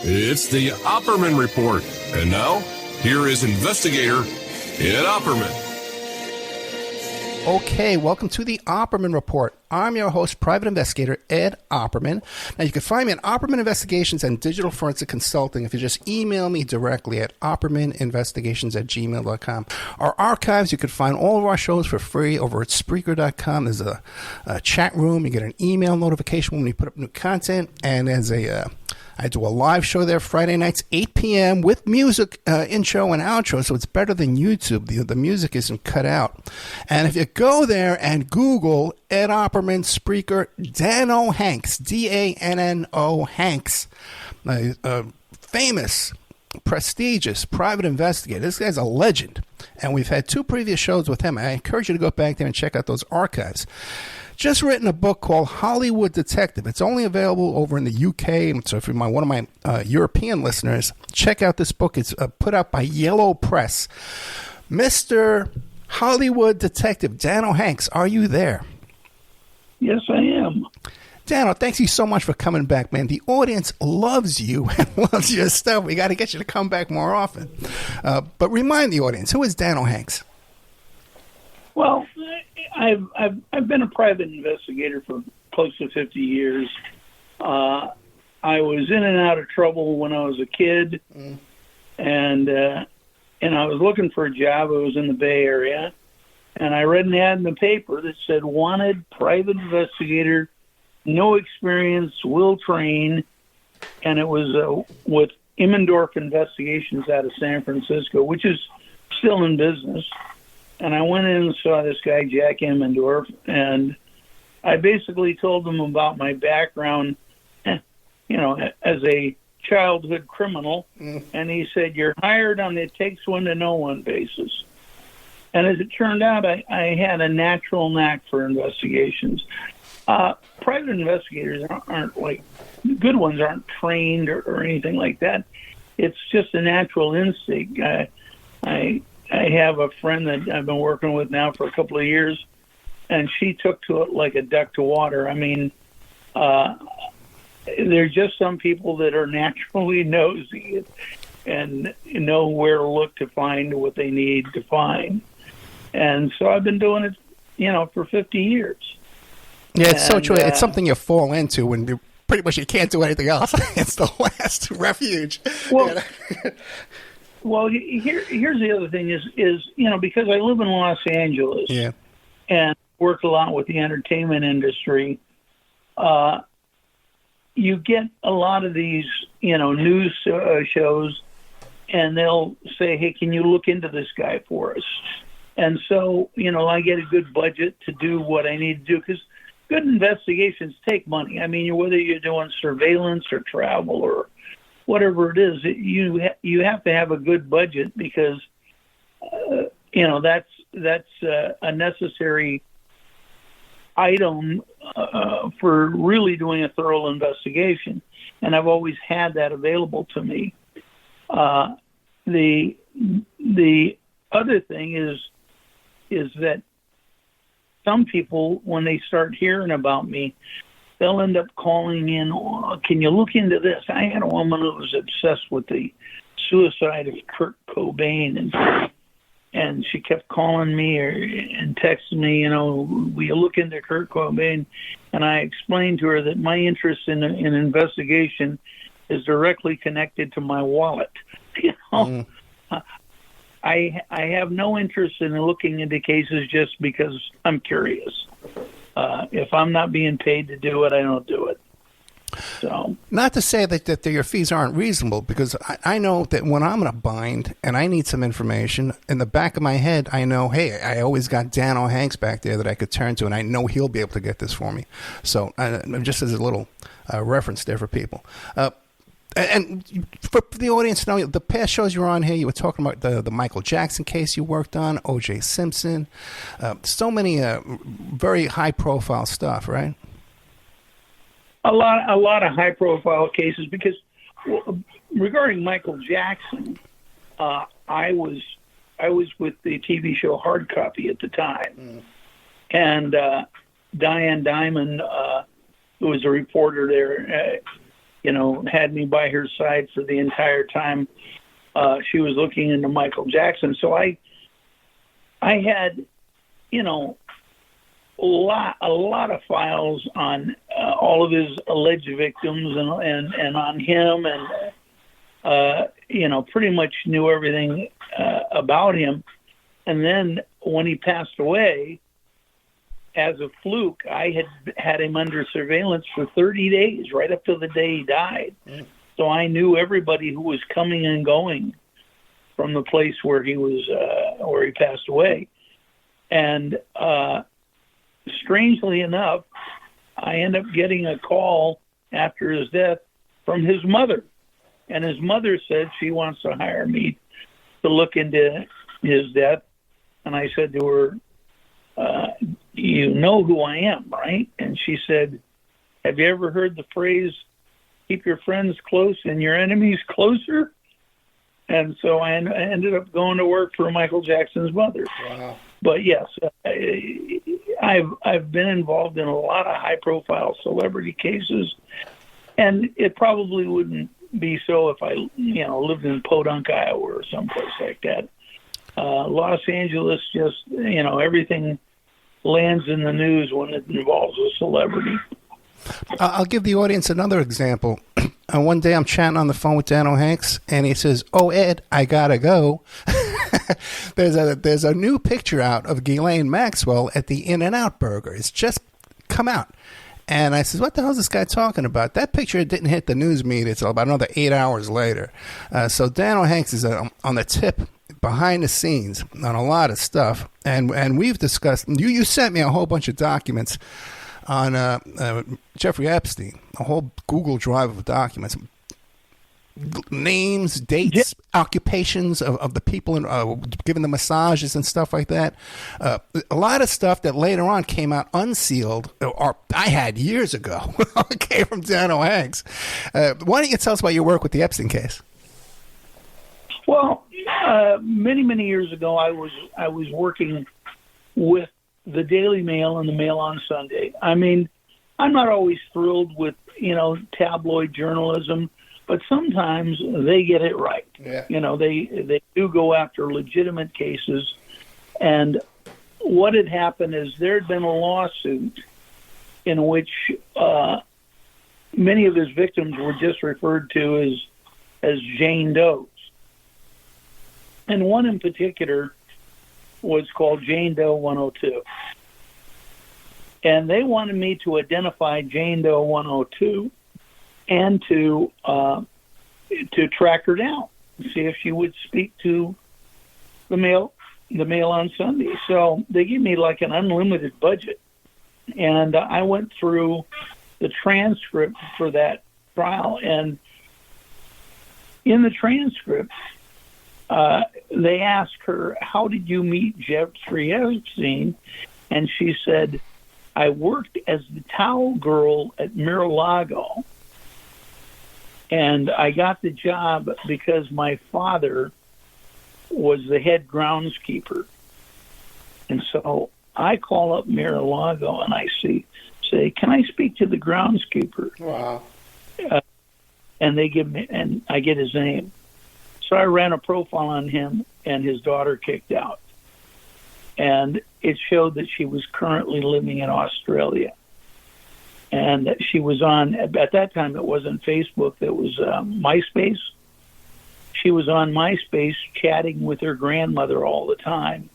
It's the Opperman Report. And now, here is investigator Ed Opperman. Okay, welcome to the Opperman Report. I'm your host, private investigator Ed Opperman. Now, you can find me at Opperman Investigations and Digital Forensic Consulting if you just email me directly at oppermaninvestigations@gmail.com. Our archives, you can find all of our shows for free over at Spreaker.com. There's a chat room. You get an email notification when we put up new content. And there's I do a live show there Friday nights, 8 p.m. with music, intro and outro, so it's better than YouTube. The music isn't cut out. And if you go there and Google Ed Opperman, Spreaker, Danno Hanks, D-A-N-N-O Hanks, famous, prestigious private investigator. This guy's a legend. And we've had 2 previous shows with him. I encourage you to go back there and check out those archives. Just written a book called Hollywood Detective. It's only available over in the UK. So if you're one of my European listeners, check out this book. It's put out by Yellow Press. Mr. Hollywood Detective Danno Hanks, are you there? Yes, I am. Danno, thanks you so much for coming back, man. The audience loves you and loves your stuff. We got to get you to come back more often. But remind the audience, who is Danno Hanks? Well, I've been a private investigator for close to 50 years. I was in and out of trouble when I was a kid, and I was looking for a job. I was in the Bay Area, and I read an ad in the paper that said, wanted private investigator, no experience, will train, and it was with Immendorf Investigations out of San Francisco, which is still in business. And I went in and saw this guy, Jack Immendorf, and I basically told him about my background, as a childhood criminal. And he said, you're hired on the takes one to know one basis. And as it turned out, I had a natural knack for investigations. Private investigators aren't like, good ones aren't trained or anything like that. It's just a natural instinct. I have a friend that I've been working with now for a couple of years, and she took to it like a duck to water. I mean, there's just some people that are naturally nosy and know where to look to find what they need to find. And so I've been doing it, for 50 years. Yeah, it's so true. It's something you fall into when you pretty much you can't do anything else. It's the last refuge. Well, Well, here's the other thing is because I live in Los Angeles and work a lot with the entertainment industry, you get a lot of these, news shows, and they'll say, hey, can you look into this guy for us? And so, I get a good budget to do what I need to do because good investigations take money. I mean, whether you're doing surveillance or travel or whatever it is, you have to have a good budget because that's a necessary item for really doing a thorough investigation, and I've always had that available to me. The other thing is that some people, when they start hearing about me, they'll end up calling in, can you look into this? I had a woman who was obsessed with the suicide of Kurt Cobain, and she kept calling me and texting me, will you look into Kurt Cobain? And I explained to her that my interest in investigation is directly connected to my wallet. I have no interest in looking into cases just because I'm curious. If I'm not being paid to do it, I don't do it. So, not to say that your fees aren't reasonable, because I know that when I'm in a bind and I need some information, in the back of my head, I know, hey, I always got Danno Hanks back there that I could turn to, and I know he'll be able to get this for me. So, just as a little reference there for people. And for the audience to know, the past shows you were on here, you were talking about the Michael Jackson case you worked on, O.J. Simpson, so many very high-profile stuff, right? A lot of high-profile cases because regarding Michael Jackson, I was with the TV show Hard Copy at the time, and Diane Diamond, who was a reporter there, had me by her side for the entire time she was looking into Michael Jackson. So I had, a lot of files on all of his alleged victims and on him, and pretty much knew everything about him. And then when he passed away, as a fluke, I had him under surveillance for 30 days, right up to the day he died. Mm. So I knew everybody who was coming and going from the place where he passed away. And strangely enough, I ended up getting a call after his death from his mother. And his mother said she wants to hire me to look into his death. And I said to her, you know who I am, right? And she said, have you ever heard the phrase, keep your friends close and your enemies closer? And so I ended up going to work for Michael Jackson's mother. Wow. But yes, I've been involved in a lot of high-profile celebrity cases, and it probably wouldn't be so if I, lived in Podunk, Iowa, or someplace like that. Los Angeles, just everything lands in the news when it involves a celebrity. I'll give the audience another example. One day I'm chatting on the phone with Danno Hanks, and he says, "Oh, Ed, I gotta go." There's a new picture out of Ghislaine Maxwell at the In-N-Out Burger. It's just come out. And I says, what the hell is this guy talking about? That picture didn't hit the news media until about another 8 hours later. So Danno Hanks is on the tip, behind the scenes, on a lot of stuff. And we've discussed, you sent me a whole bunch of documents on Jeffrey Epstein, a whole Google Drive of documents. Names, dates, occupations of the people, giving the massages and stuff like that. A lot of stuff that later on came out unsealed, or I had years ago. It came from Danno Hanks. Why don't you tell us about your work with the Epstein case? Well, many years ago, I was working with the Daily Mail and the Mail on Sunday. I mean, I'm not always thrilled with tabloid journalism, but sometimes they get it right. Yeah. They do go after legitimate cases. And what had happened is there had been a lawsuit in which many of his victims were just referred to as Jane Does. And one in particular was called Jane Doe 102. And they wanted me to identify Jane Doe 102 and to track her down, see if she would speak to the Mail on Sunday. So they gave me like an unlimited budget, and I went through the transcript for that trial. And in the transcript, they asked her, "How did you meet Jeffrey Epstein?" And she said, "I worked as the towel girl at Mar-a-Lago. And I got the job because my father was the head groundskeeper." And so I call up Mar-a-Lago and I say, "Can I speak to the groundskeeper?" Wow. And they give me, and I get his name. So I ran a profile on him, and his daughter kicked out. And it showed that she was currently living in Australia. And she was on, at that time it wasn't Facebook, it was MySpace. She was on MySpace chatting with her grandmother all the time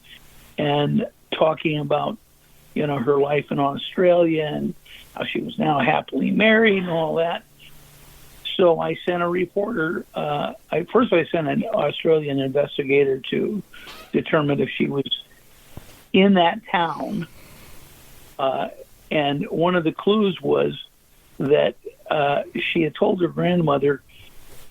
and talking about, her life in Australia and how she was now happily married and all that. So I sent a reporter, I sent an Australian investigator to determine if she was in that town. And one of the clues was that she had told her grandmother,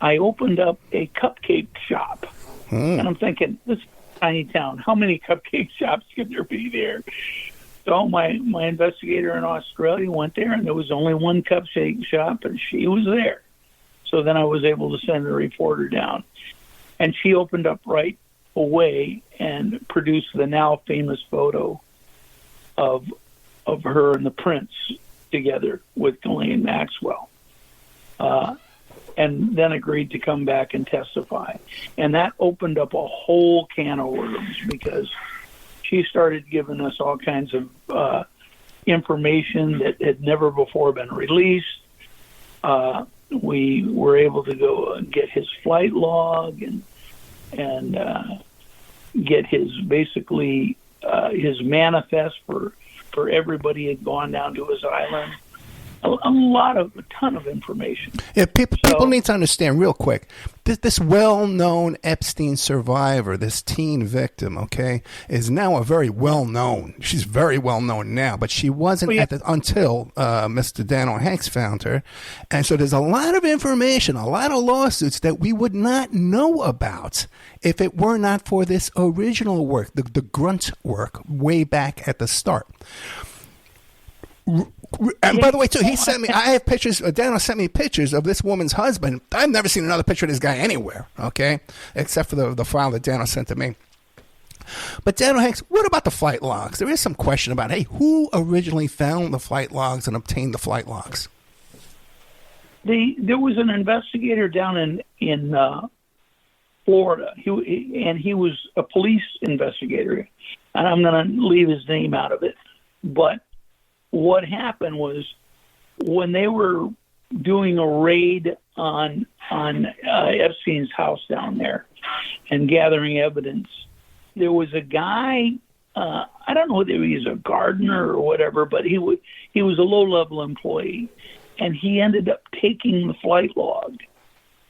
"I opened up a cupcake shop." And I'm thinking, this tiny town, how many cupcake shops could there be there? So my investigator in Australia went there, and there was only one cupcake shop, and she was there. So then I was able to send a reporter down. And she opened up right away and produced the now famous photo of her and the prince together with Ghislaine Maxwell. and then agreed to come back and testify. And that opened up a whole can of worms, because she started giving us all kinds of information that had never before been released. We were able to go and get his flight log and get his his manifest for everybody had gone down to his island. A ton of information. Yeah, people need to understand real quick. This well-known Epstein survivor, this teen victim, okay, is now a very well-known. She's very well-known now, but she wasn't until Mr. Danno Hanks found her. And so there's a lot of information, a lot of lawsuits that we would not know about if it were not for this original work, the grunt work, way back at the start. And by the way, too, he sent me, I have pictures, Danno sent me pictures of this woman's husband. I've never seen another picture of this guy anywhere, okay, except for the file that Danno sent to me. But Danno Hanks, what about the flight logs? There is some question about, hey, who originally found the flight logs and obtained the flight logs? There was an investigator down in Florida, he was a police investigator, and I'm going to leave his name out of it, but what happened was, when they were doing a raid on Epstein's house down there and gathering evidence, there was a guy, I don't know whether he was a gardener or whatever, but he was a low-level employee, and he ended up taking the flight log.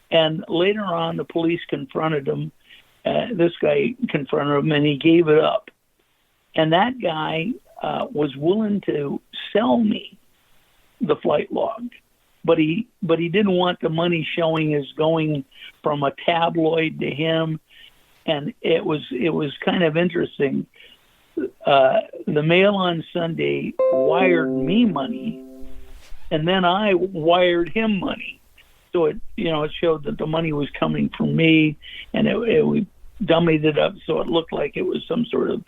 And later on, the police confronted him. This guy confronted him, and he gave it up. And that guy was willing to sell me the flight log, but he didn't want the money showing as going from a tabloid to him, and it was kind of interesting. The Mail on Sunday wired me money, and then I wired him money, so it showed that the money was coming from me, and we dummied it up so it looked like it was some sort of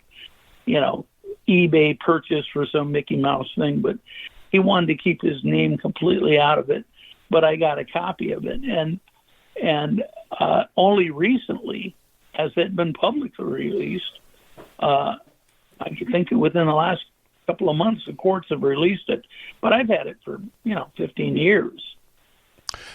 eBay purchase for some Mickey Mouse thing, but he wanted to keep his name completely out of it. But I got a copy of it, and only recently has it been publicly released. I think within the last couple of months, the courts have released it, but I've had it for 15 years.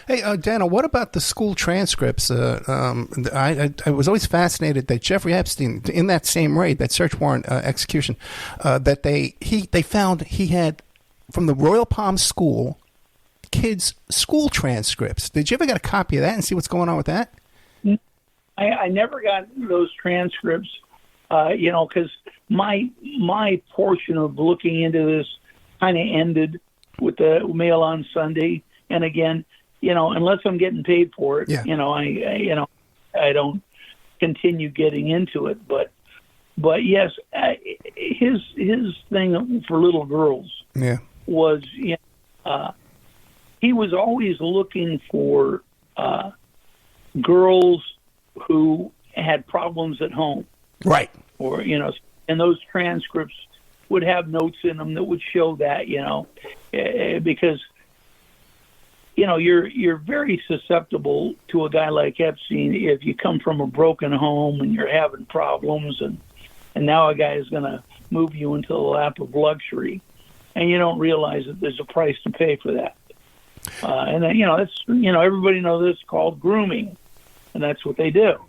Hey, Danno, what about the school transcripts? I was always fascinated that Jeffrey Epstein, in that same raid, that search warrant execution, that they found he had, from the Royal Palm School, kids' school transcripts. Did you ever get a copy of that and see what's going on with that? I never got those transcripts, because my portion of looking into this kind of ended with the Mail on Sunday, and again, unless I'm getting paid for it, I don't continue getting into it. But yes, his thing for little girls was, he was always looking for girls who had problems at home, right? Or and those transcripts would have notes in them that would show that, because. You're very susceptible to a guy like Epstein if you come from a broken home and you're having problems, and now a guy is going to move you into the lap of luxury, and you don't realize that there's a price to pay for that. And then, that's everybody knows it's called grooming, and that's what they do.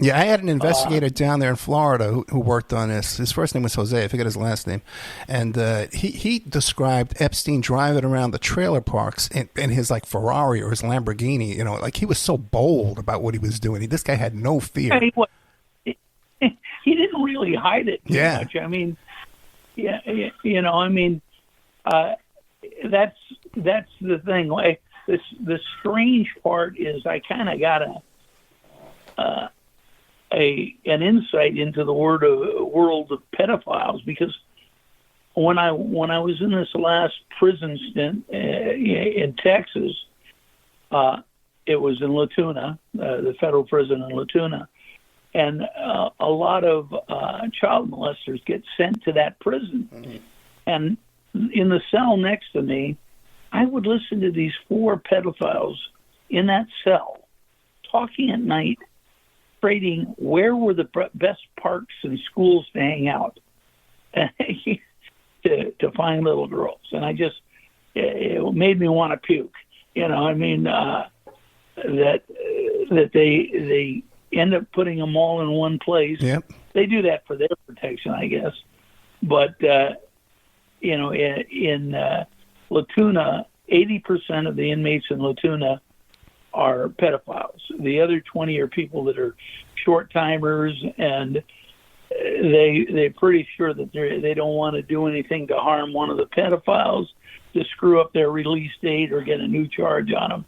Yeah, I had an investigator down there in Florida who worked on this. His first name was Jose. I forget his last name. And he described Epstein driving around the trailer parks in his, Ferrari or his Lamborghini. He was so bold about what he was doing. This guy had no fear. He didn't really hide it too much. I mean, that's the thing. The strange part is I kind of got an insight into the world of pedophiles, because when I was in this last prison stint in Texas, it was in Latuna, the federal prison in Latuna, and a lot of child molesters get sent to that prison. Mm-hmm. And in the cell next to me, I would listen to these 4 pedophiles in that cell, talking at night, trading where were the best parks and schools to hang out, to find little girls. And it made me want to puke. That they end up putting them all in one place. Yep. They do that for their protection, I guess. But in Latuna, 80% of the inmates in Latuna are pedophiles. The other 20 are people that are short timers, and they're pretty sure that they don't want to do anything to harm one of the pedophiles, to screw up their release date or get a new charge on them.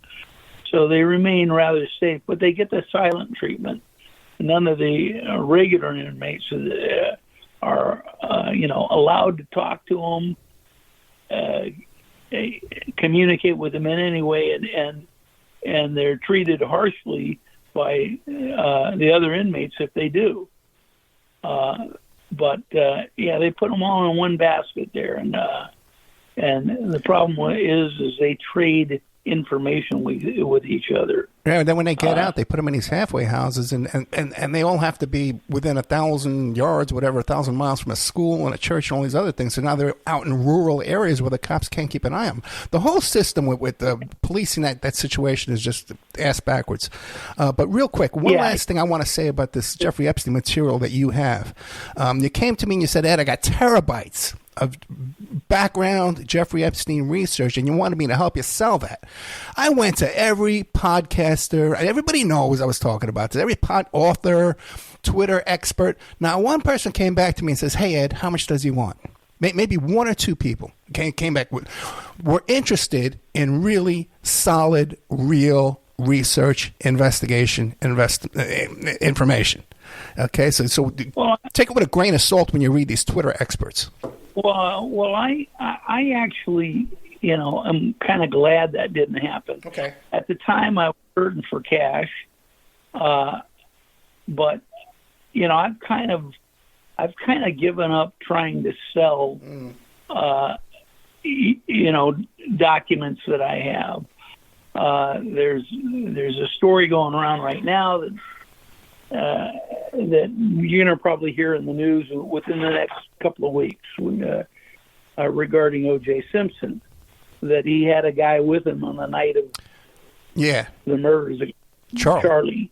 So they remain rather safe, but they get the silent treatment. None of the regular inmates are allowed to talk to them, communicate with them in any way, and they're treated harshly by the other inmates if they do. But they put them all in one basket there, and the problem is they trade information with each other. Yeah, and then when they get out, they put them in these halfway houses, and they all have to be within 1,000 yards, 1,000 miles from a school and a church and all these other things. So now they're out in rural areas where the cops can't keep an eye on them. The whole system with policing that situation is just ass backwards. But real quick, one last thing I want to say about this Jeffrey Epstein material that you have. You came to me and you said, Ed, I got terabytes of background Jeffrey Epstein research, and you wanted me to help you sell that. I went to every podcaster, and everybody knows I was talking about this, every author, Twitter expert. Now, one person came back to me and says, hey, Ed, how much does he want? Maybe one or two people came back with, we're interested in really solid, real research, investigation, information. Okay, so take it with a grain of salt when you read these Twitter experts. Well, I actually, I'm kind of glad that didn't happen. Okay. At the time, I was hurting for cash, but I've kind of given up trying to sell, documents that I have. There's a story going around right now that you're going to probably hear in the news within the next couple of weeks regarding O.J. Simpson, that he had a guy with him on the night of the murders of Charlie.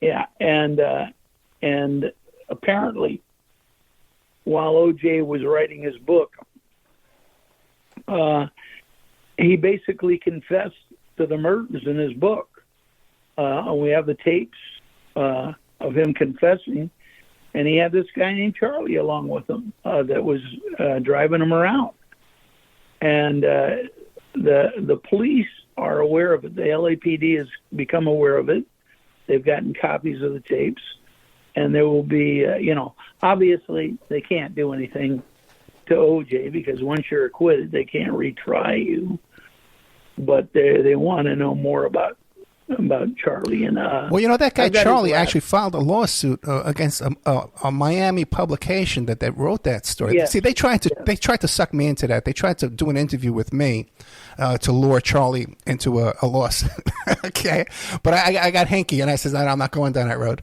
Yeah, and apparently, while O.J. was writing his book, he basically confessed to the murders in his book. We have the tapes of him confessing, and he had this guy named Charlie along with him that was driving him around. And the police are aware of it. The LAPD has become aware of it. They've gotten copies of the tapes, and there will be, obviously they can't do anything to OJ because once you're acquitted, they can't retry you. But they want to know more about Charlie. And that guy Charlie actually filed a lawsuit against a Miami publication that wrote that story. Yeah. See, they tried to suck me into that. They tried to do an interview with me to lure Charlie into a lawsuit. Okay, but I got hanky and I said, I'm not going down that road.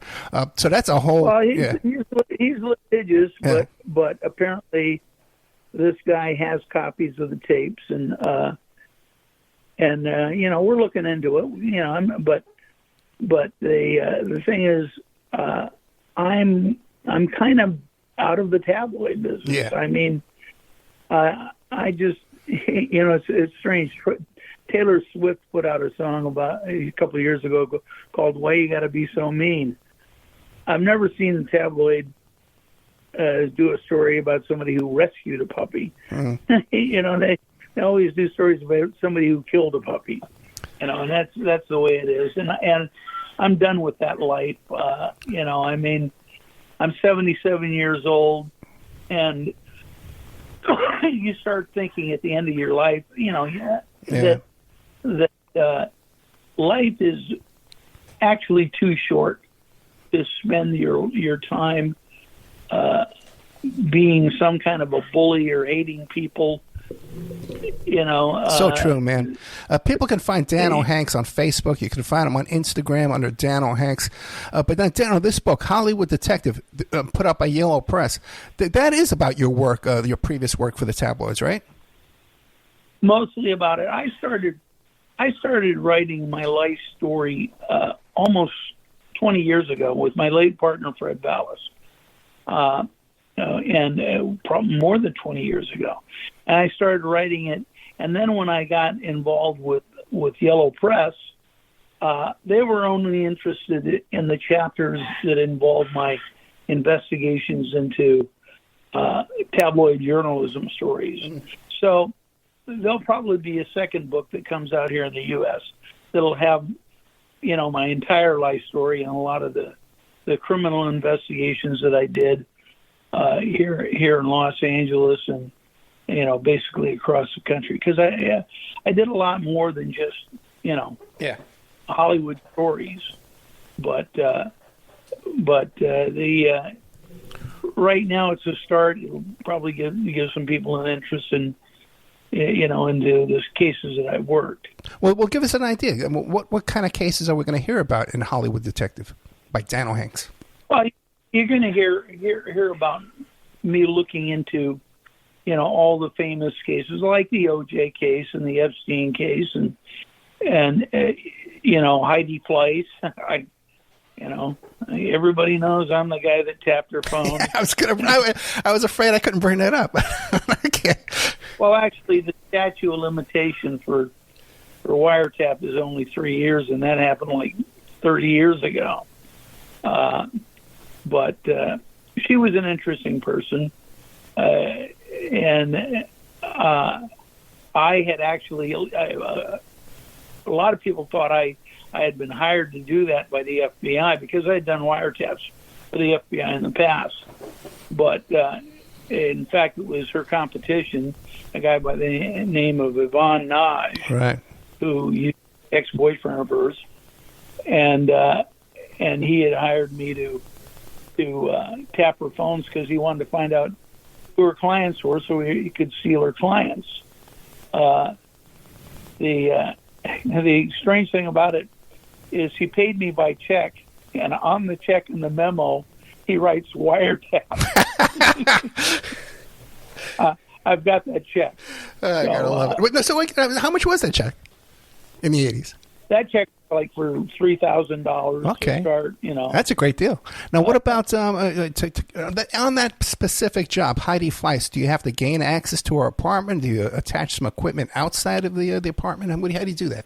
So that's a whole. Well, he's litigious, but apparently this guy has copies of the tapes and. We're looking into it. But the thing is, I'm kind of out of the tabloid business. Yeah. I mean, I just it's strange. Taylor Swift put out a song about a couple of years ago called "Why You Gotta Be So Mean." I've never seen the tabloid do a story about somebody who rescued a puppy. They always do stories about somebody who killed a puppy, and that's the way it is. And I'm done with that life. I'm 77 years old, and you start thinking at the end of your life, that life is actually too short to spend your time being some kind of a bully or hating people So true, man. People can find Danno Hanks on Facebook. You can find him on Instagram under Danno Hanks. But then, Danno, this book, Hollywood Detective, put out by Yellow Press, that is about your work, your previous work for the tabloids, right? Mostly about it. I started writing my life story almost 20 years ago with my late partner, Fred Vallis. And probably more than 20 years ago. And I started writing it. And then when I got involved with Yellow Press, they were only interested in the chapters that involved my investigations into tabloid journalism stories. Mm. So there'll probably be a second book that comes out here in the U.S. that'll have, my entire life story and a lot of the criminal investigations that I did here in Los Angeles and basically across the country, because I did a lot more than just Hollywood stories, but right now it's a start. It'll probably give some people an interest in into the cases that I've worked. Well, give us an idea. What kind of cases are we going to hear about in Hollywood Detective by Danno Hanks? Well, you're going to hear about me looking into, all the famous cases like the O.J. case and the Epstein case and Heidi Fleiss. Everybody knows I'm the guy that tapped her phone. Yeah, I was afraid I couldn't bring that up. Okay. Well, actually, the statute of limitation for wiretap is only 3 years, and that happened like 30 years ago. But she was an interesting person, and I had actually a lot of people thought I had been hired to do that by the FBI because I had done wiretaps for the FBI in the past. But in fact, it was her competition, a guy by the name of Yvonne Naj, right, who used ex-boyfriend of hers, and he had hired me to tap her phones because he wanted to find out who her clients were so he could steal her clients. The strange thing about it is he paid me by check, and on the check in the memo, he writes wiretap. I've got that check. I gotta love it. So, how much was that check in the 80s? That check was like for $3,000 okay. to start, That's a great deal. Now, what about on that specific job, Heidi Fleiss, do you have to gain access to her apartment? Do you attach some equipment outside of the apartment? How do you do that?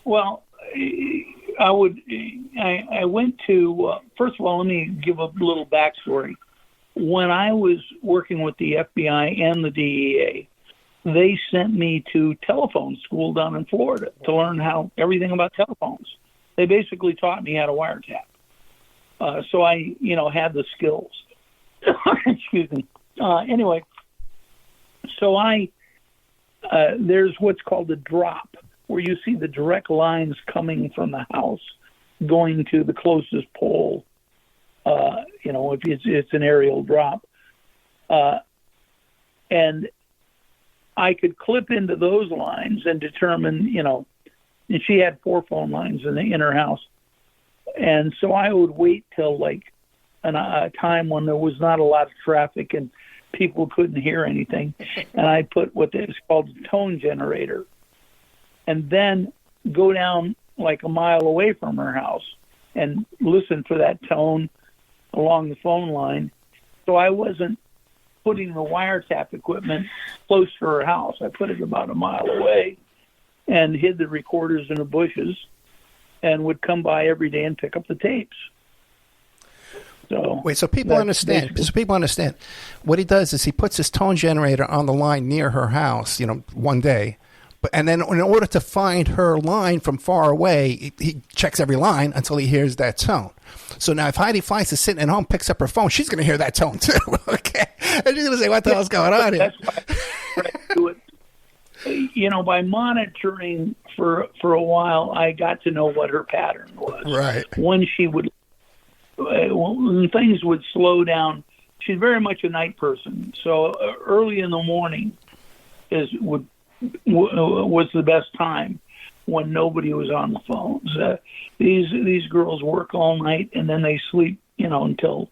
Well, I went to, first of all, let me give a little backstory. When I was working with the FBI and the DEA, they sent me to telephone school down in Florida to learn everything about telephones. They basically taught me how to wiretap. So I, had the skills. Excuse me. Anyway, so there's what's called a drop, where you see the direct lines coming from the house going to the closest pole. If it's an aerial drop. And I could clip into those lines and determine, and she had 4 phone lines in her house. And so I would wait till like a time when there was not a lot of traffic and people couldn't hear anything. And I put what is called a tone generator and then go down like a mile away from her house and listen for that tone along the phone line. So I wasn't putting the wiretap equipment close to her house. I put it about a mile away and hid the recorders in the bushes and would come by every day and pick up the tapes. So people understand. So people understand. What he does is he puts his tone generator on the line near her house, one day. And then in order to find her line from far away, he checks every line until he hears that tone. So now if Heidi Fleiss is sitting at home, picks up her phone, she's going to hear that tone too. Okay. And she's going to say, what the hell's going on here? That's why I do it. By monitoring for a while, I got to know what her pattern was. Right. When things would slow down, she's very much a night person. So early in the morning, was the best time, when nobody was on the phones. These girls work all night and then they sleep, until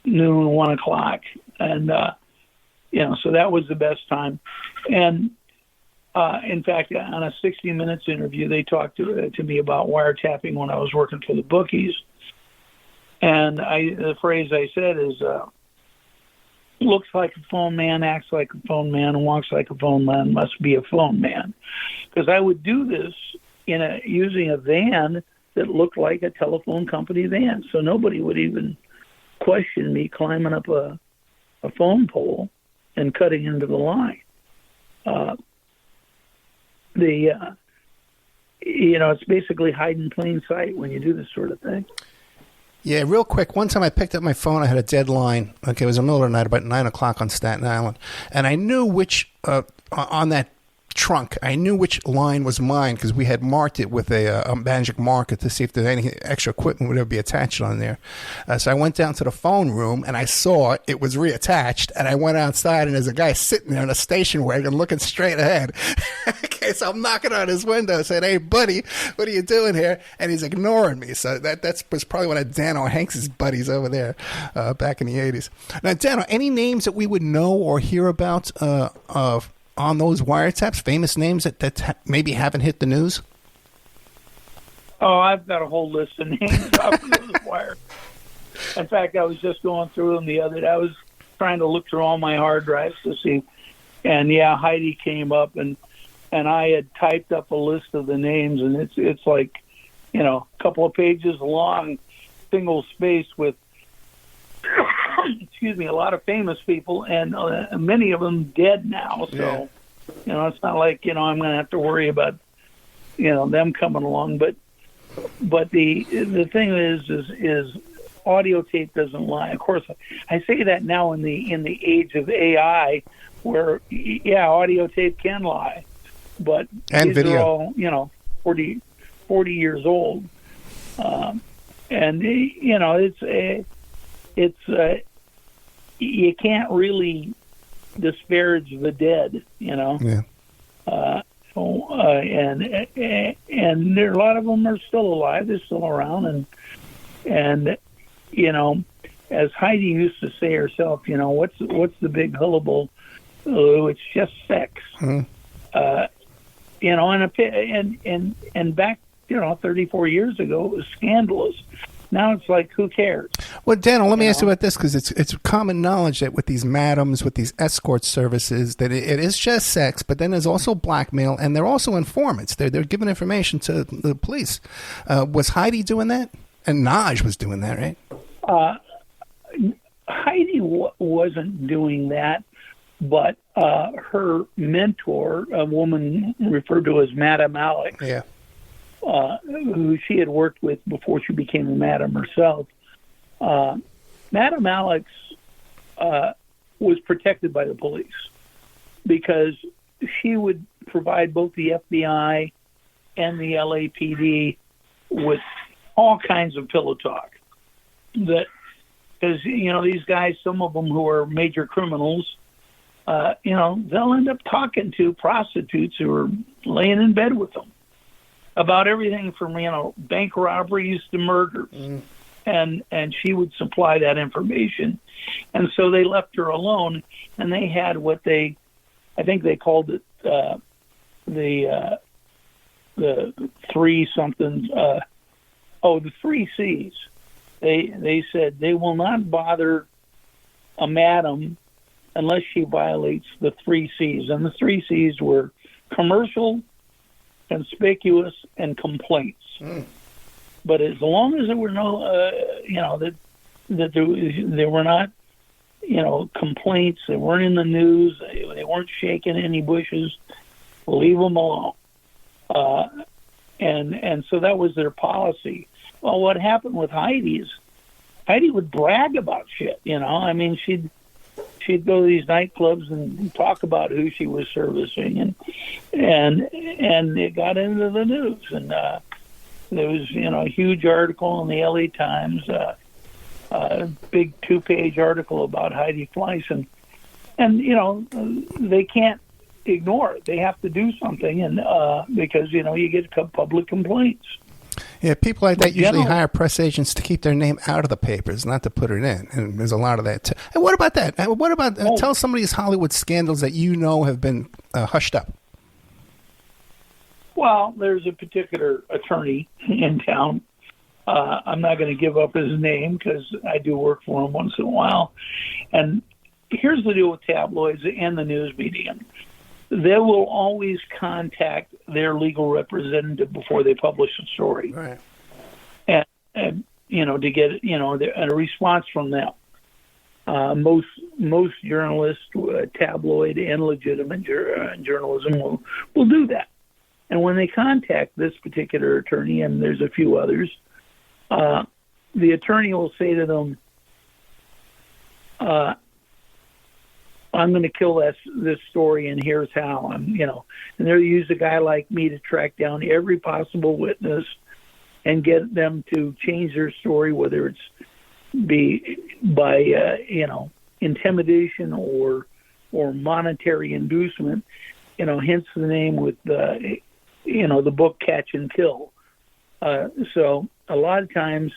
noon, 1 o'clock, and so that was the best time. And in fact, on a 60 Minutes interview, they talked to me about wiretapping when I was working for the bookies, and the phrase I said is, looks like a phone man, acts like a phone man, and walks like a phone man, must be a phone man. Because I would do this using a van that looked like a telephone company van, so nobody would even question me climbing up a phone pole and cutting into the line. It's basically hide in plain sight when you do this sort of thing. Yeah, real quick. One time I picked up my phone. I had a deadline. Okay, it was the middle of the night, about 9 o'clock on Staten Island. And I knew which, on that trunk, I knew which line was mine because we had marked it with a magic marker to see if there's any extra equipment would ever be attached on there. So I went down to the phone room and I saw it was reattached, and I went outside and there's a guy sitting there in a station wagon looking straight ahead. Okay, so I'm knocking on his window saying, "Hey, buddy, what are you doing here?" And he's ignoring me. So that was probably one of Danno Hanks' buddies over there back in the 80s. Now, Danno, any names that we would know or hear about on those wiretaps, famous names that maybe haven't hit the news? Oh, I've got a whole list of names off of those wires. In fact, I was just going through them the other day. I was trying to look through all my hard drives to see, and Heidi came up, and I had typed up a list of the names, and it's like, a couple of pages long, single space with excuse me, a lot of famous people, and many of them dead now. So, it's not like, I'm going to have to worry about, them coming along. But the thing is audio tape doesn't lie. Of course, I say that now in the age of AI, where audio tape can lie, but and these video, are all 40 years old, and it's you can't really disparage the dead, Yeah. And there, a lot of them are still alive. They're still around, and as Heidi used to say herself, what's the big hullabaloo? Oh, it's just sex. Mm-hmm. And back 34 years ago, it was scandalous. Now it's like, who cares? Well, Danno, let me ask you about this, because it's common knowledge that with these madams, with these escort services, that it is just sex, but then there's also blackmail, and they're also informants. They're giving information to the police. Was Heidi doing that? And Naj was doing that, right? Heidi wasn't doing that, but her mentor, a woman referred to as Madam Alex, who she had worked with before she became a madam herself. Madam Alex was protected by the police because she would provide both the FBI and the LAPD with all kinds of pillow talk. That, because these guys, some of them who are major criminals, they'll end up talking to prostitutes who are laying in bed with them about everything from bank robberies to murders, and she would supply that information, and so they left her alone, and they had what I think they called it the three something, the 3 C's. They said they will not bother a madam unless she violates the 3 C's, and the 3 C's were commercial, conspicuous, and complaints. But as long as there were no, that there were not, complaints, they weren't in the news, they weren't shaking any bushes, leave them alone. And so that was their policy. Well, what happened with Heidi would brag about shit. I mean, she'd go to these nightclubs and talk about who she was servicing, and it got into the news, and there was a huge article in the LA Times, a big 2-page article about Heidi Fleiss, and they can't ignore it. They have to do something, and because you get public complaints. Yeah, people like that usually hire press agents to keep their name out of the papers, not to put it in. And there's a lot of that. And what about that? What about tell some of these Hollywood scandals that have been hushed up? Well, there's a particular attorney in town. I'm not going to give up his name because I do work for him once in a while. And here's the deal with tabloids and the news media. They will always contact their legal representative before they publish a story. Right. And to get, a response from them. Most journalists, tabloid and legitimate journalism will do that. And when they contact this particular attorney, and there's a few others, the attorney will say to them, I'm going to kill this story, and here's how. And they'll use a guy like me to track down every possible witness and get them to change their story, whether it's by intimidation or monetary inducement. Hence the name with the book Catch and Kill. So a lot of times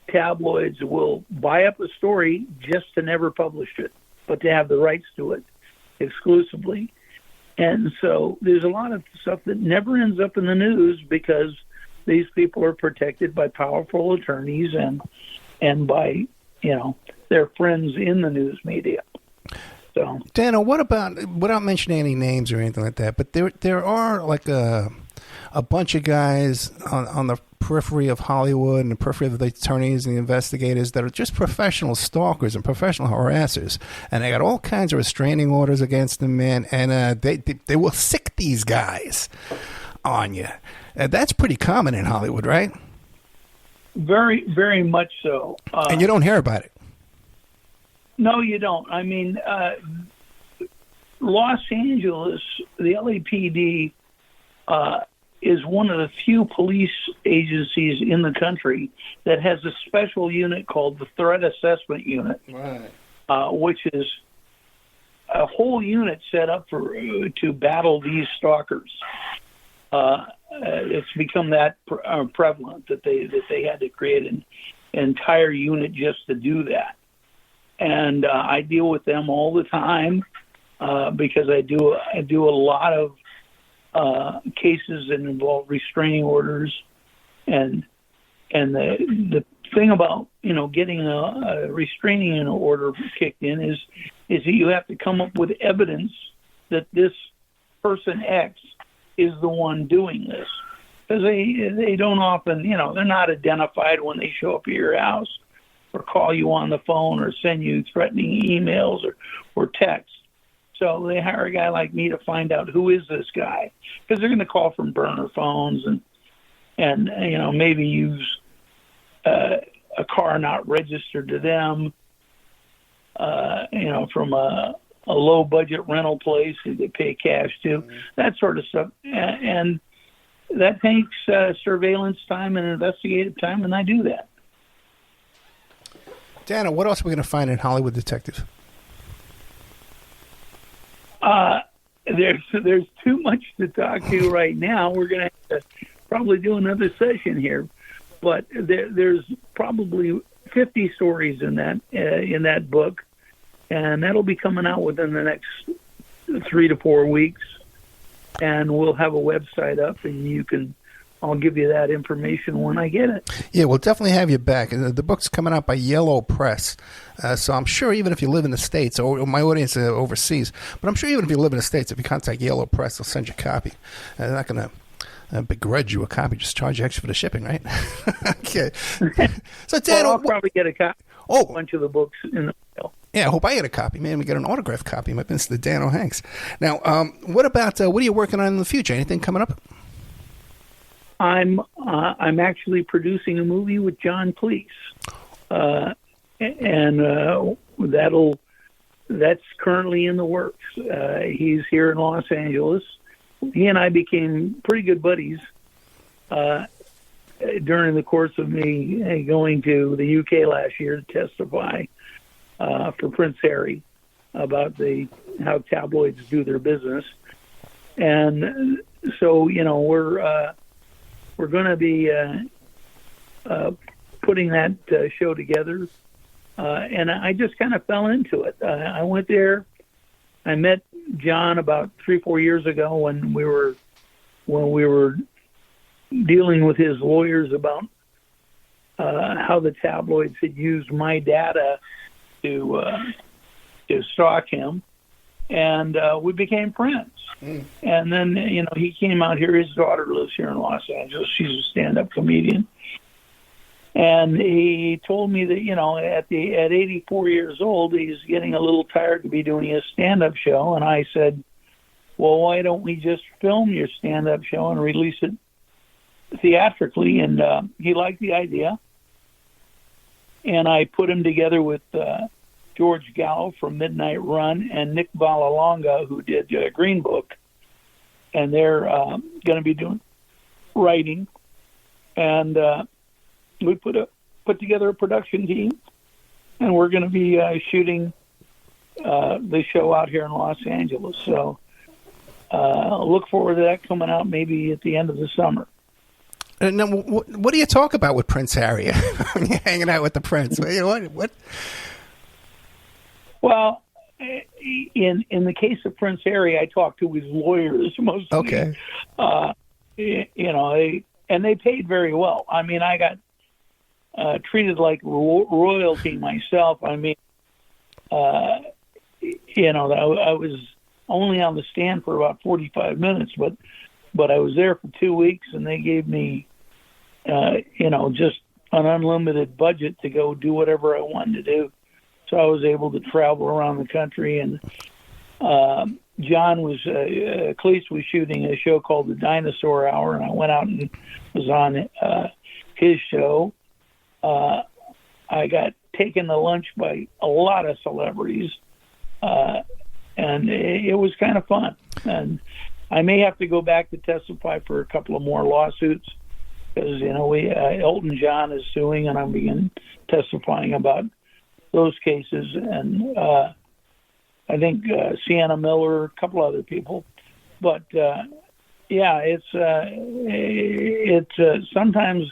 tabloids will buy up a story just to never publish it, but to have the rights to it exclusively. And so there's a lot of stuff that never ends up in the news because these people are protected by powerful attorneys and by, their friends in the news media. So, Danno, what about, without mentioning any names or anything like that, but there are like a bunch of guys on the periphery of Hollywood and the periphery of the attorneys and the investigators that are just professional stalkers and professional harassers, and they got all kinds of restraining orders against them, man, and they will sick these guys on you. That's pretty common in Hollywood, right? Very, very much so. And you don't hear about it. No, you don't. I mean, Los Angeles, the LAPD, is one of the few police agencies in the country that has a special unit called the Threat Assessment Unit, right. Which is a whole unit set up to battle these stalkers. It's become that prevalent that they had to create an entire unit just to do that. And I deal with them all the time because I do a lot of cases that involve restraining orders, and the thing about getting a restraining order kicked in is that you have to come up with evidence that this person X is the one doing this, because they don't often they're not identified when they show up at your house or call you on the phone or send you threatening emails or text. So they hire a guy like me to find out who is this guy, because they're going to call from burner phones and maybe use a car not registered to them, from a low budget rental place that they pay cash to, that sort of stuff. And that takes surveillance time and investigative time, and I do that. Danno, what else are we going to find in Hollywood Detective? There's too much to talk to right now. We're going to have to probably do another session here, but there's probably 50 stories in that book, and that'll be coming out within the next 3 to 4 weeks. And we'll have a website up, and I'll give you that information when I get it. Yeah, we'll definitely have you back. The book's coming out by Yellow Press, so I'm sure even if you live in the States, or my audience overseas, but I'm sure even if you live in the States, if you contact Yellow Press, they'll send you a copy. They're not going to begrudge you a copy, just charge you extra for the shipping, right? Okay. So, Dan, I'll probably get a copy of a bunch of the books in the mail. Yeah, I hope I get a copy. Man, we get an autographed copy. My Mr. Danno Hanks. Now, what are you working on in the future? Anything coming up? I'm actually producing a movie with John Cleese, and that's currently in the works. He's here in Los Angeles. He and I became pretty good buddies during the course of me going to the UK last year to testify for Prince Harry. about how tabloids do their business. And so, we're going to be putting that show together. And I just kind of fell into it. I went there. I met John about 3-4 years ago when we were dealing with his lawyers about how the tabloids had used my data to stalk him, and we became friends. And then he came out here. His daughter lives here in Los Angeles. She's a stand-up comedian, and he told me that at 84 years old, he's getting a little tired to be doing his stand-up show. And I said, well, why don't we just film your stand-up show and release it theatrically? And he liked the idea. And I put him together with George Gallo from Midnight Run and Nick Vallelonga, who did Green Book. And they're going to be doing writing. And we put together a production team, and we're going to be shooting the show out here in Los Angeles. So look forward to that coming out maybe at the end of the summer. Now, what do you talk about with Prince Harry when you're hanging out with the Prince? What? Well, in the case of Prince Harry, I talked to his lawyers mostly. Okay. And they paid very well. I mean, I got treated like royalty myself. I mean, I was only on the stand for about 45 minutes, but I was there for 2 weeks, and they gave me, just an unlimited budget to go do whatever I wanted to do. So I was able to travel around the country, and John Cleese was shooting a show called The Dinosaur Hour, and I went out and was on his show. I got taken to lunch by a lot of celebrities, and it was kind of fun. And I may have to go back to testify for a couple of more lawsuits because, Elton John is suing, and I'm beginning testifying about those cases. And I think Sienna Miller, a couple other people. But, it's sometimes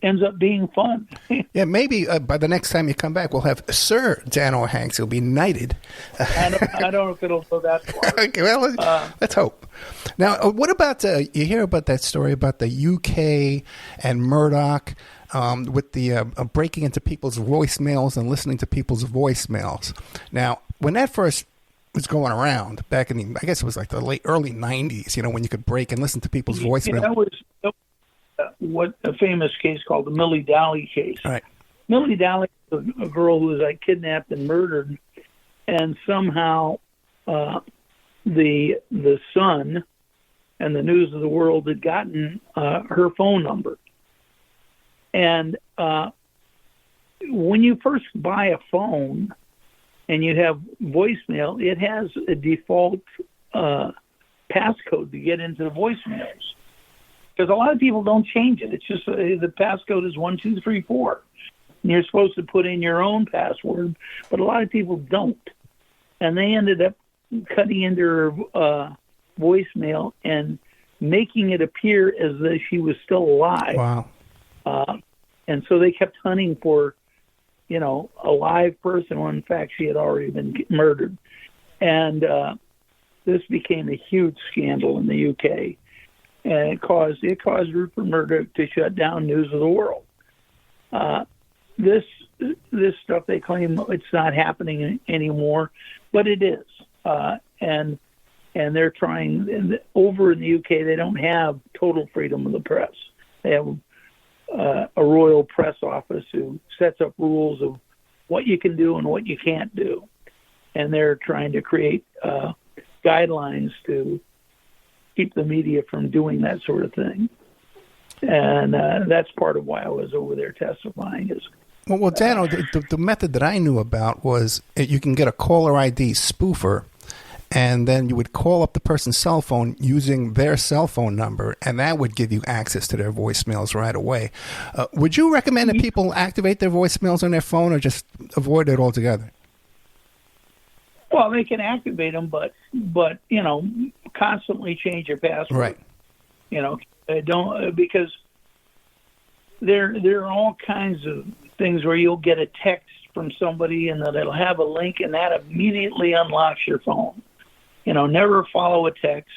ends up being fun. Yeah, maybe by the next time you come back, we'll have Sir Danno Hanks. He'll be knighted. I don't know if it'll go that far. Okay, well, let's hope. Now, what about you hear about that story about the UK and Murdoch with the breaking into people's voicemails and listening to people's voicemails? Now, when that first was going around back in I guess it was like the early 90s, when you could break and listen to people's voicemails. That was what a famous case called the Millie Dally case. Right. Millie Dally was a girl who was kidnapped and murdered, and somehow the Sun and the News of the World had gotten her phone number. And when you first buy a phone and you have voicemail, it has a default passcode to get into the voicemails. Because a lot of people don't change it. It's just the passcode is 1234. And you're supposed to put in your own password, but a lot of people don't. And they ended up cutting into her voicemail and making it appear as though she was still alive. Wow. And so they kept hunting for, a live person when in fact she had already been murdered. And this became a huge scandal in the UK. And it caused Rupert Murdoch to shut down News of the World. This stuff, they claim it's not happening anymore, but it is. And they're trying. Over in the UK, they don't have total freedom of the press. They have a royal press office who sets up rules of what you can do and what you can't do, and they're trying to create guidelines to keep the media from doing that sort of thing. And that's part of why I was over there testifying. Well, Danno, the method that I knew about was you can get a caller ID spoofer, and then you would call up the person's cell phone using their cell phone number, and that would give you access to their voicemails right away. Would you recommend that people activate their voicemails on their phone or just avoid it altogether? Well, they can activate them, but constantly change your password. Right. Don't because there are all kinds of things where you'll get a text from somebody and that it'll have a link and that immediately unlocks your phone. Never follow a text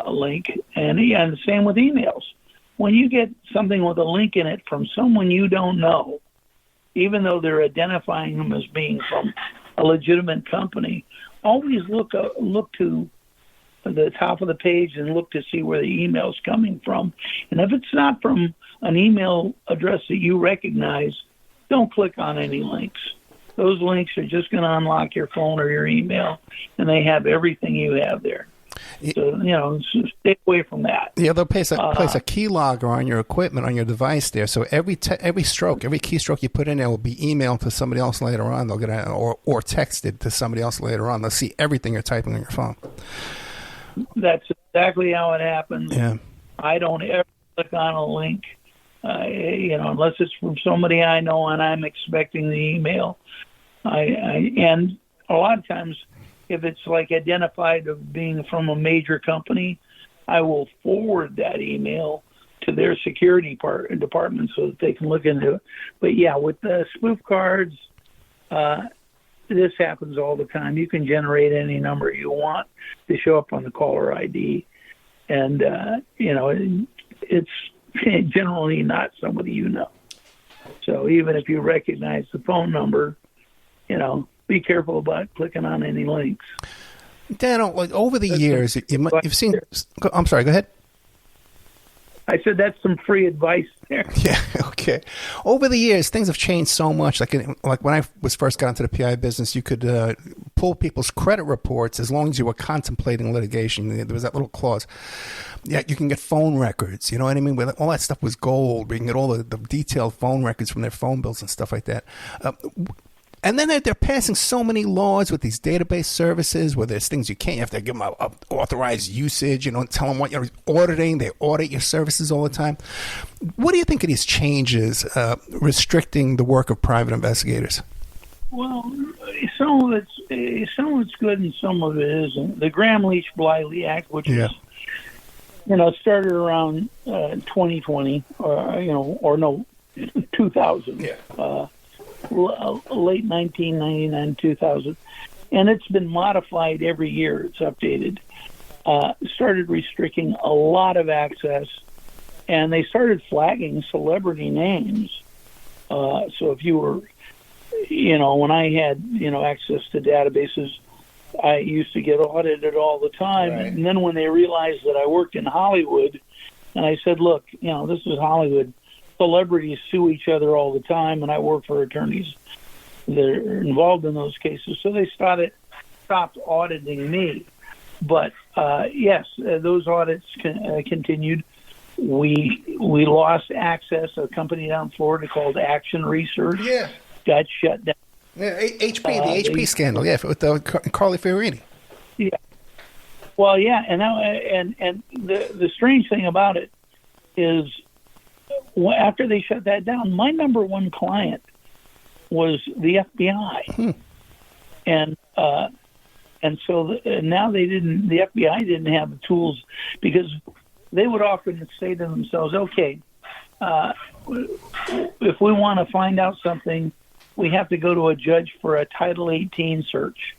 link, and the same with emails. When you get something with a link in it from someone you don't know, even though they're identifying them as being from a legitimate company, always look to the top of the page and look to see where the email's coming from. And if it's not from an email address that you recognize, don't click on any links. Those links are just going to unlock your phone or your email, and they have everything you have there. So, stay away from that. Yeah, they'll place a keylogger on your equipment, on your device there. So every keystroke you put in there will be emailed to somebody else later on. They'll get or texted to somebody else later on. They'll see everything you're typing on your phone. That's exactly how it happens. Yeah. I don't ever click on a link, unless it's from somebody I know and I'm expecting the email. And a lot of times, if it's like identified of being from a major company, I will forward that email to their security department so that they can look into it. But yeah, with the spoof cards, this happens all the time. You can generate any number you want to show up on the caller ID, and it's generally not somebody you know. So even if you recognize the phone number, be careful about clicking on any links. Dan, over the years, you've seen. I'm sorry. Go ahead. I said that's some free advice there. Yeah. Okay. Over the years, things have changed so much. Like when I first got into the PI business, you could pull people's credit reports as long as you were contemplating litigation. There was that little clause. Yeah, you can get phone records. You know what I mean? Where all that stuff was gold. We can get all the detailed phone records from their phone bills and stuff like that. And then they're passing so many laws with these database services where there's things you can't. You have to give them a authorized usage. Tell them what you're auditing. They audit your services all the time. What do you think of these changes restricting the work of private investigators? Well, some of it's good and some of it isn't. The Gramm-Leach-Bliley Act, which is started around 2020 or 2000. Yeah. Late 1999, 2000, and it's been modified every year. It's updated. Started restricting a lot of access, and they started flagging celebrity names. So if you were, when I had, access to databases, I used to get audited all the time. Right. And then when they realized that I worked in Hollywood, and I said, look, this is Hollywood. Celebrities sue each other all the time, and I work for attorneys that are involved in those cases. So they stopped auditing me. But yes, those audits continued. We lost access. A company down in Florida called Action Research got shut down. Yeah, HP, the HP scandal. Yeah, with Carly Fiorini. Yeah. Well, yeah, and the strange thing about it is, after they shut that down, my number one client was the FBI, and so now the FBI didn't have the tools, because they would often say to themselves, "Okay, if we want to find out something, we have to go to a judge for a Title 18 search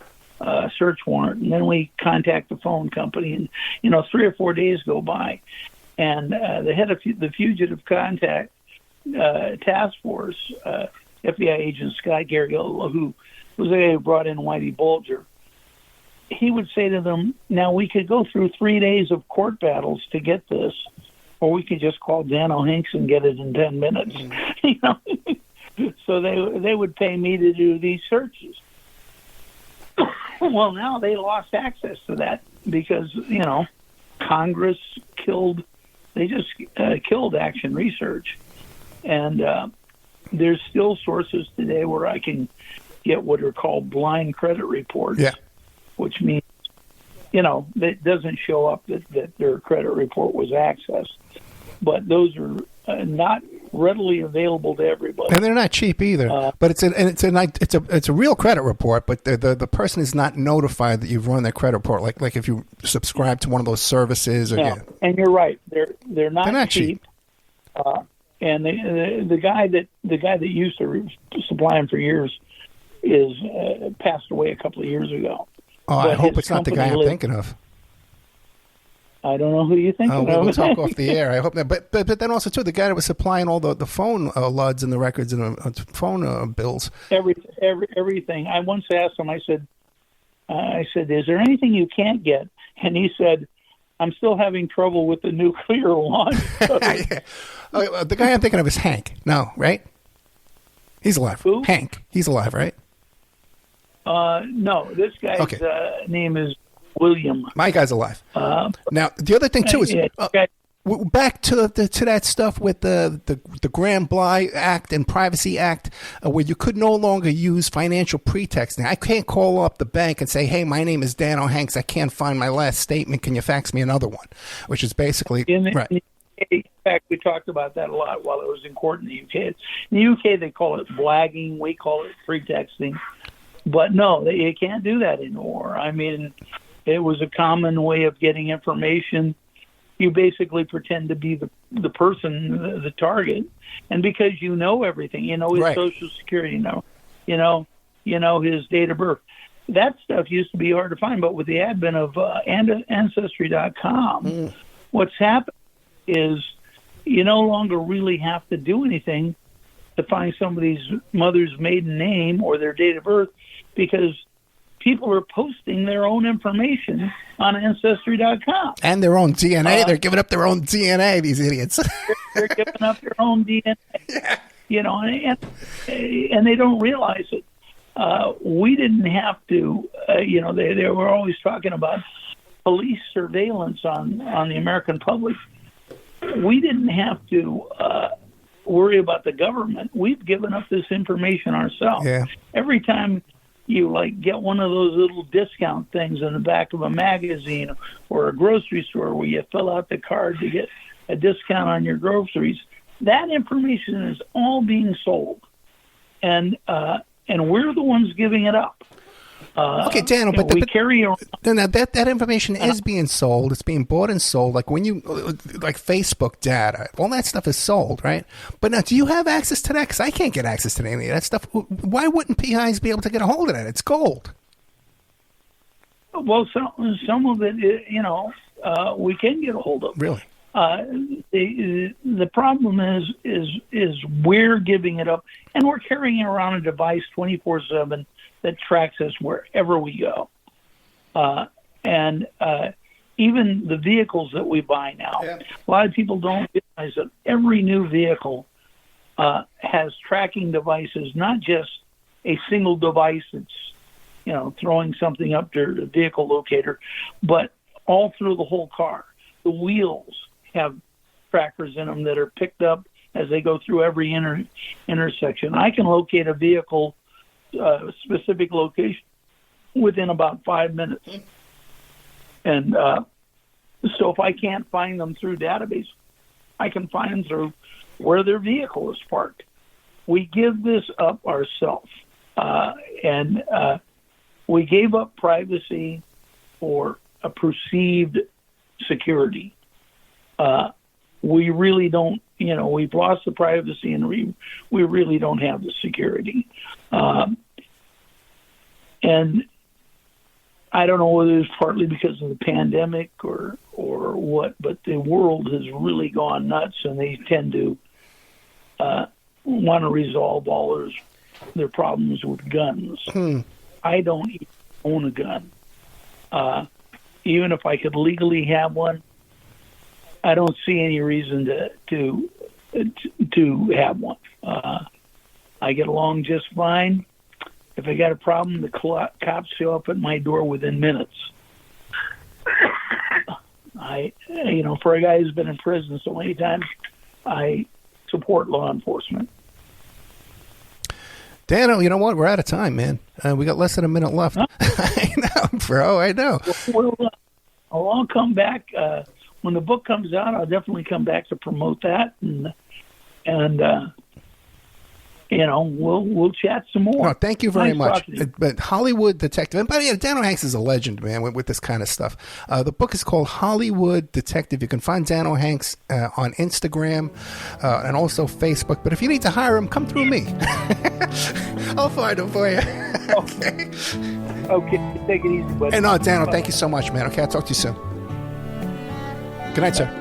warrant, and then we contact the phone company, and 3 or 4 days go by." And the head of the Fugitive Contact Task Force, FBI agent Scott Garriola, who was the guy who brought in Whitey Bulger, he would say to them, now we could go through 3 days of court battles to get this, or we could just call Danno Hanks and get it in 10 minutes. So they would pay me to do these searches. Well, now they lost access to that because, Congress killed Action Research. And there's still sources today where I can get what are called blind credit reports, which means, that doesn't show up that their credit report was accessed. But those are not readily available to everybody. And they're not cheap either. But it's a real credit report. But the person is not notified that you've run their credit report. Like if you subscribe to one of those services. Or, no, and you're right. They're not cheap. And the guy that used to supply them for years is passed away a couple of years ago. Oh, I hope it's not the guy I'm thinking of. I don't know who you think of. We'll talk off the air. I hope that. But then also, too, the guy that was supplying all the phone LUDs and the records and the phone bills. Everything. I once asked him, I said, is there anything you can't get? And he said, I'm still having trouble with the nuclear launch. Yeah. The guy I'm thinking of is Hank. No, right? He's alive. Who? Hank. He's alive, right? No, this guy's name is William. My guy's alive. Now, the other thing, too, is back to that stuff with the Graham-Bly Act and Privacy Act, where you could no longer use financial pretexting. I can't call up the bank and say, hey, my name is Danno Hanks. I can't find my last statement. Can you fax me another one? Which is basically... In fact, we talked about that a lot while it was in court in the UK. In the UK, they call it blagging. We call it pretexting. But no, you can't do that anymore. I mean, it was a common way of getting information. You basically pretend to be the person, the target, and because you know everything, you know his social security number, you know his date of birth. That stuff used to be hard to find, but with the advent of Ancestry.com, what's happened is you no longer really have to do anything to find somebody's mother's maiden name or their date of birth, because people are posting their own information on Ancestry.com. And their own DNA. They're giving up their own DNA, these idiots. they're giving up their own DNA. Yeah. You know, and they don't realize it. We didn't have to, they were always talking about police surveillance on the American public. We didn't have to worry about the government. We've given up this information ourselves. Yeah. Every time you get one of those little discount things in the back of a magazine or a grocery store where you fill out the card to get a discount on your groceries, that information is all being sold, and we're the ones giving it up. Okay, Dan, but we carry around. Now that information is being sold. It's being bought and sold. Like when you Facebook data, all that stuff is sold, right? But now, do you have access to that? Because I can't get access to any of that stuff. Why wouldn't PIs be able to get a hold of that? It's gold. Well, some of it, we can get a hold of. Really? The problem is we're giving it up, and we're carrying around a device 24/7 that tracks us wherever we go. And even the vehicles that we buy now, a lot of people don't realize that every new vehicle has tracking devices, not just a single device that's, throwing something up to the vehicle locator, but all through the whole car. The wheels have trackers in them that are picked up as they go through every intersection. I can locate a vehicle specific location within about 5 minutes. And so if I can't find them through database, I can find them through where their vehicle is parked. We give this up ourselves. And we gave up privacy for a perceived security. We really don't, we've lost the privacy, and we really don't have the security. And I don't know whether it's partly because of the pandemic or what, but the world has really gone nuts, and they tend to want to resolve all their problems with guns. I don't even own a gun. Even if I could legally have one, I don't see any reason to have one. I get along just fine. If I got a problem, the cops show up at my door within minutes. For a guy who's been in prison so many times, I support law enforcement. Danno, you know what? We're out of time, man. We got less than a minute left. Huh? I know, bro. I know. I'll come back when the book comes out. I'll definitely come back to promote that, and and we'll chat some more. No, thank you very Nice much. talking to you. But Hollywood Detective, and but yeah, Danno Hanks is a legend, man, with this kind of stuff. The book is called Hollywood Detective. You can find Danno Hanks on Instagram and also Facebook. But if you need to hire him, come through me. I'll find him for you. Okay. Okay, take it easy, buddy. And Danno, thank you so much, man. Okay, I'll talk to you soon. Good night, sir.